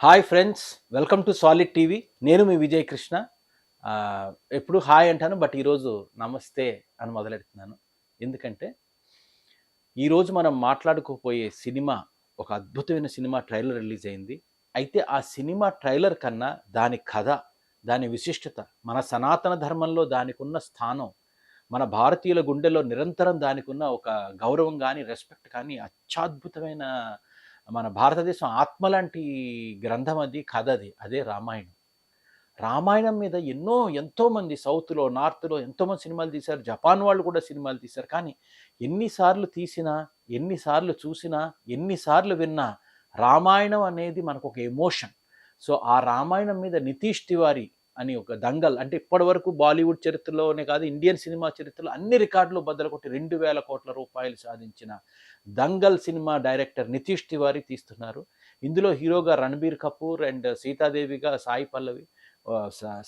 Hi friends, welcome to solid TV. నేను మీ విజయ్ కృష్ణ. ఎప్పుడు hi అంటాను, బట్ ఈరోజు నమస్తే అని మొదలెడుతున్నాను. ఎందుకంటే ఈరోజు మనం మాట్లాడుకోపోయే సినిమా ఒక అద్భుతమైన సినిమా ట్రైలర్ రిలీజ్ అయింది. అయితే ఆ సినిమా ట్రైలర్ కన్నా దాని కథ, దాని విశిష్టత, మన సనాతన ధర్మంలో దానికున్న స్థానం, మన భారతీయుల గుండెల్లో నిరంతరం దానికున్న ఒక గౌరవం కానీ, రెస్పెక్ట్ కానీ అత్యద్భుతమైన మన భారతదేశం ఆత్మ లాంటి గ్రంథం అది, కథ అది. అదే రామాయణం. రామాయణం మీద ఎంతోమంది సౌత్‌లో, నార్త్‌లో ఎంతోమంది సినిమాలు తీశారు. జపాన్ వాళ్ళు కూడా సినిమాలు తీశారు. కానీ ఎన్నిసార్లు తీసినా, ఎన్నిసార్లు చూసినా, ఎన్నిసార్లు విన్నా రామాయణం అనేది మనకొక ఎమోషన్. సో, ఆ రామాయణం మీద నితీష్ తివారీ అని ఒక దంగల్ అంటే ఇప్పటివరకు బాలీవుడ్ చరిత్రలోనే కాదు, ఇండియన్ సినిమా చరిత్రలో అన్ని రికార్డులు బద్దలుకొట్టి 2000 కోట్ల రూపాయలు సాధించిన దంగల్ సినిమా డైరెక్టర్ నితీష్ తివారీ తీస్తున్నారు. ఇందులో హీరోగా రణబీర్ కపూర్ అండ్ సీతాదేవిగా సాయి పల్లవి.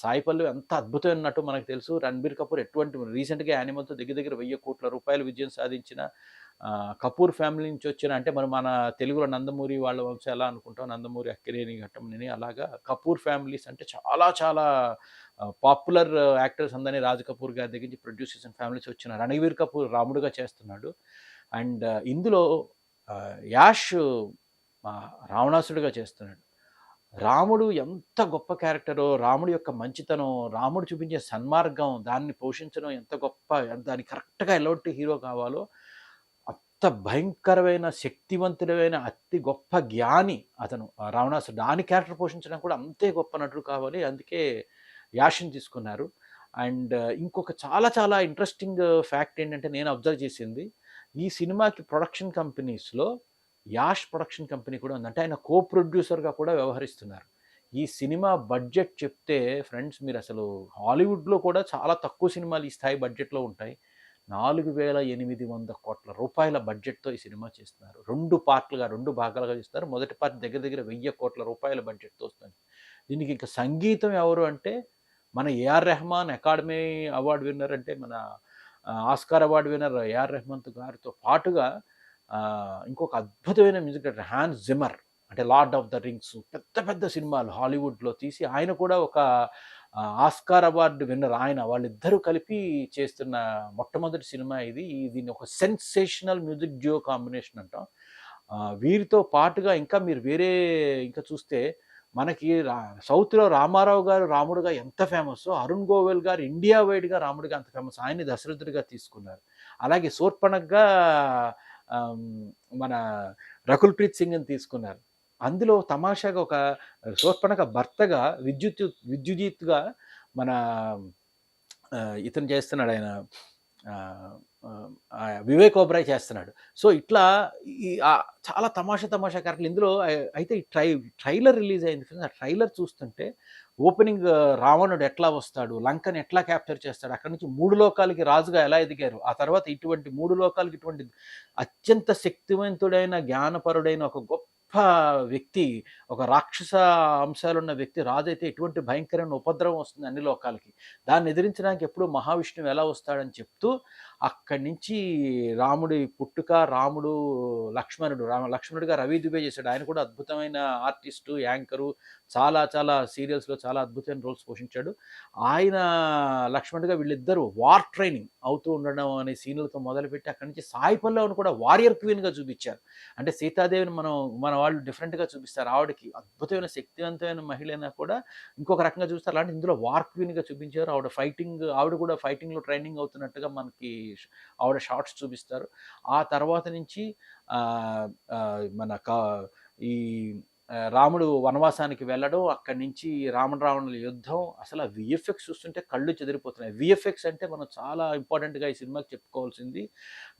సాయి పల్లవి ఎంత అద్భుతమైన నటో మనకు తెలుసు. రణబీర్ కపూర్ ఎటువంటి రీసెంట్‌గా యానిమల్‌తో దగ్గర దగ్గర 1000 కోట్ల రూపాయల విజయం సాధించిన కపూర్ ఫ్యామిలీ నుంచి వచ్చిన అంటే మరి మన తెలుగులో నందమూరి వాళ్ళ వంశం ఎలా అనుకుంటాం, నందమూరి, అక్కినేని, ఘట్టమనేని అలాగా కపూర్ ఫ్యామిలీస్ అంటే చాలా చాలా పాపులర్ యాక్టర్స్ అందరిని రాజ్ కపూర్ గారి దగ్గర నుంచి ప్రొడ్యూస్ చేసిన ఫ్యామిలీస్ వచ్చిన రణవీర్ కపూర్ రాముడుగా చేస్తున్నాడు. అండ్ ఇందులో యాష్ రావణాసుడిగా చేస్తున్నాడు. రాముడు ఎంత గొప్ప క్యారెక్టరో, రాముడి యొక్క మంచితనం, రాముడు చూపించే సన్మార్గం, దాన్ని పోషించడం ఎంత గొప్ప, దానికి కరెక్ట్‌గా ఎలాంటి హీరో కావాలో అంత భయంకరమైన, శక్తివంతుడైన, అతి గొప్ప జ్ఞాని అతను రావణాసురుడు. దాని క్యారెక్టర్ పోషించడం కూడా అంతే గొప్ప నటుడు కావాలి. అందుకే యాష్‌ని తీసుకున్నారు. అండ్ ఇంకొక చాలా చాలా ఇంట్రెస్టింగ్ ఫ్యాక్ట్ ఏంటంటే నేను అబ్జర్వ్ చేసింది, ఈ సినిమాకి ప్రొడక్షన్ కంపెనీస్‌లో యాష్ ప్రొడక్షన్ కంపెనీ కూడా ఉంది. అంటే ఆయన కో ప్రొడ్యూసర్‌గా కూడా వ్యవహరిస్తున్నారు. ఈ సినిమా బడ్జెట్ చెప్తే ఫ్రెండ్స్ మీరసలు హాలీవుడ్‌లో కూడా చాలా తక్కువ సినిమాలు ఈ స్థాయి బడ్జెట్‌లో ఉంటాయి. 4800 రూపాయల బడ్జెట్‌తో ఈ సినిమా చేస్తున్నారు. 2 పార్ట్‌లుగా, 2 భాగాలుగా చేస్తున్నారు. మొదటి పార్ట్ దగ్గర దగ్గర 1000 కోట్ల రూపాయల బడ్జెట్‌తో వస్తుంది. దీనికి ఇంకా సంగీతం ఎవరు అంటే మన AR Rahman, Academy award winner అంటే మన Oscar award winner AR Rahman గారితో పాటుగా ఇంకొక అద్భుతమైన మ్యూజిక్ డైరెక్టర్ హాన్స్ జిమ్మర్, అంటే లార్డ్ ఆఫ్ ద రింగ్స్ పెద్ద పెద్ద సినిమాలు హాలీవుడ్‌లో తీసి ఆయన కూడా ఒక ఆస్కార్ అవార్డ్ విన్నర్ ఆయన. వాళ్ళిద్దరూ కలిపి చేస్తున్న మొట్టమొదటి సినిమా ఇది. దీన్ని ఒక సెన్సేషనల్ మ్యూజిక్ డ్యూయో కాంబినేషన్ అంటాం. వీరితో పాటుగా ఇంకా మీరు వేరే ఇంకా చూస్తే మనకి సౌత్‌లో రామారావు గారు రాముడుగా ఎంత ఫేమస్సో, అరుణ్ గోవిల్ గారు ఇండియా వైడ్‌గా రాముడుగా అంత ఫేమస్. ఆయన్ని దశరథుడిగా తీసుకున్నారు. అలాగే శూర్పణఖగా మన రకుల్ ప్రీత్ సింగ్‌ని తీసుకున్నారు. అందులో తమాషాగా ఒక శూర్పణఖ భర్తగా విద్యుజిత్‌గా మన ఇతను చేస్తున్నాడు, ఆయన వివేక్ ఓబెరాయ్ చేస్తున్నాడు. సో ఇట్లా ఈ చాలా తమాషా తమాషా క్యారెక్టర్లు ఇందులో. అయితే ఈ ట్రైలర్ రిలీజ్ అయింది ఫ్రెండ్స్. ఆ ట్రైలర్ చూస్తుంటే ఓపెనింగ్ రావణుడు ఎట్లా వస్తాడు, లంకని ఎట్లా క్యాప్చర్ చేస్తాడు, అక్కడి నుంచి 3 లోకాలకి రాజుగా ఎలా ఎదిగారు, ఆ తర్వాత ఇటువంటి 3 లోకాలకి ఇటువంటి అత్యంత శక్తివంతుడైన, జ్ఞానపరుడైన ఒక గొప్ప వ్యక్తి, ఒక రాక్షస అంశాలున్న వ్యక్తి రాజు అయితే ఎటువంటి భయంకరమైన ఉపద్రవం వస్తుంది అన్ని లోకాలకి, దాన్ని ఎదిరించడానికి ఎప్పుడు మహావిష్ణువు ఎలా వస్తాడని చెప్తూ అక్కడి నుంచి రాముడి పుట్టుక, రాముడు, లక్ష్మణుడిగా రవి దుబే చేశాడు. ఆయన కూడా అద్భుతమైన ఆర్టిస్టు, యాంకరు, చాలా చాలా సీరియల్స్‌లో చాలా అద్భుతమైన రోల్స్ పోషించాడు. ఆయన లక్ష్మణుడిగా వీళ్ళిద్దరూ వార్ ట్రైనింగ్ అవుతూ ఉండడం అనే సీన్‌లతో మొదలుపెట్టి అక్కడి నుంచి సాయి పల్లవిని కూడా వారియర్ క్వీన్‌గా చూపించారు. అంటే సీతాదేవిని మన వాళ్ళు డిఫరెంట్‌గా చూపిస్తారు. ఆవిడకి అద్భుతమైన శక్తివంతమైన మహిళైనా కూడా ఇంకొక రకంగా చూస్తారు. అలాంటి ఇందులో వార్ క్వీన్‌గా చూపించారు. ఆవిడ కూడా ఫైటింగ్‌లో ట్రైనింగ్ అవుతున్నట్టుగా మనకి ఆవిడ షార్ట్స్ చూపిస్తారు. ఆ తర్వాత నుంచి మన ఈ రాముడు వనవాసానికి వెళ్ళడం, అక్కడి నుంచి రావణుల యుద్ధం, అసలు ఆ వీఎఫ్ఎక్స్ చూస్తుంటే కళ్ళు చెదిరిపోతున్నాయి. వీఎఫ్ఎక్స్ అంటే మనం చాలా ఇంపార్టెంట్‌గా ఈ సినిమాకి చెప్పుకోవాల్సింది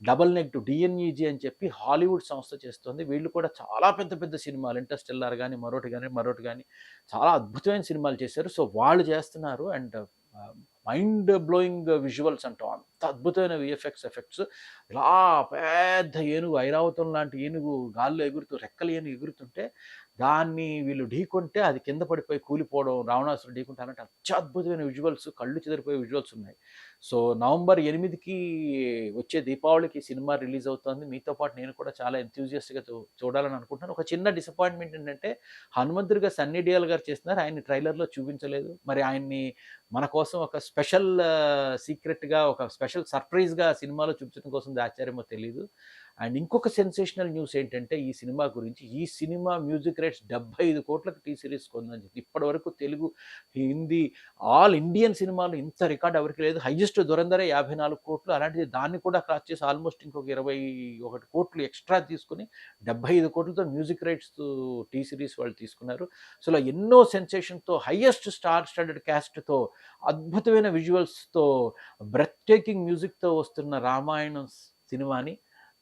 డబుల్ నెగెటివ్ డిఎన్ఈజీ అని చెప్పి హాలీవుడ్ సంస్థ చేస్తుంది. వీళ్ళు కూడా చాలా పెద్ద పెద్ద సినిమాలు, ఇంటర్‌స్టెల్లార్ గాని, మరొకటి గాని చాలా అద్భుతమైన సినిమాలు చేశారు. సో వాళ్ళు చేస్తున్నారు. అండ్ మైండ్ బ్లోయింగ్ విజువల్స్ అంటాం. అంత అద్భుతమైన వీఎఫ్ఎక్స్ ఎఫెక్ట్స్. ఇలా పెద్ద ఏనుగు, ఐరావతం లాంటి ఏనుగు గాల్లో ఎగురుతూ, రెక్కల ఏనుగు ఎగురుతుంటే దాన్ని వీళ్ళు ఢీకొంటే అది కింద పడిపోయి కూలిపోవడం, రావణాసురుడు ఢీకొంటే అలాంటి అత్యద్భుతమైన విజువల్స్, కళ్ళు చెదిరిపోయే విజువల్స్ ఉన్నాయి. సో నవంబర్ 8కి వచ్చే దీపావళికి సినిమా రిలీజ్ అవుతోంది. మీతో పాటు నేను కూడా చాలా ఎంథ్యూజియస్ట్గా చూడాలని అనుకుంటున్నాను. ఒక చిన్న డిసప్పాయింట్మెంట్ ఏంటంటే హనుమంతుడిగా సన్నీ డియోల్ గారు చేస్తున్నారు, ఆయన్ని ట్రైలర్లో చూపించలేదు. మరి ఆయన్ని మన కోసం ఒక స్పెషల్ సీక్రెట్గా, ఒక స్పెషల్ సర్ప్రైజ్గా సినిమాలో చూపించడం కోసం ఆశ్చర్యమో తెలియదు. అండ్ ఇంకొక సెన్సేషనల్ న్యూస్ ఏంటంటే ఈ సినిమా గురించి, ఈ సినిమా మ్యూజిక్ రైట్స్ 75 కోట్లకు టీ సిరీస్ కొందని చెప్పి, ఇప్పటి వరకు తెలుగు, హిందీ, ఆల్ ఇండియన్ సినిమాలు ఇంత రికార్డ్ ఎవరికి లేదు. హైయెస్ట్ దురంధరే 54 కోట్లు. అలాంటిది దాన్ని కూడా క్రాస్ చేసి ఆల్మోస్ట్ ఇంకొక 21 కోట్లు ఎక్స్ట్రా తీసుకుని 75 కోట్లతో మ్యూజిక్ రైట్స్ టీ సిరీస్ వాళ్ళు తీసుకున్నారు. సో ఇలా ఎన్నో సెన్సేషన్తో, హైయెస్ట్ స్టార్ స్టడెడ్ క్యాస్ట్తో, అద్భుతమైన విజువల్స్తో, బ్రెత్ టేకింగ్ మ్యూజిక్తో వస్తున్న రామాయణం సినిమాని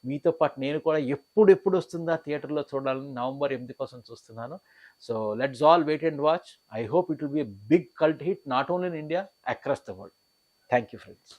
మీతో పాటు నేను కూడా ఎప్పుడు వస్తుందా థియేటర్లో చూడాలని నవంబర్ 8 కోసం చూస్తున్నాను. So let's all wait and watch. I hope it will be a big cult hit not only in India, across the world. Thank you friends.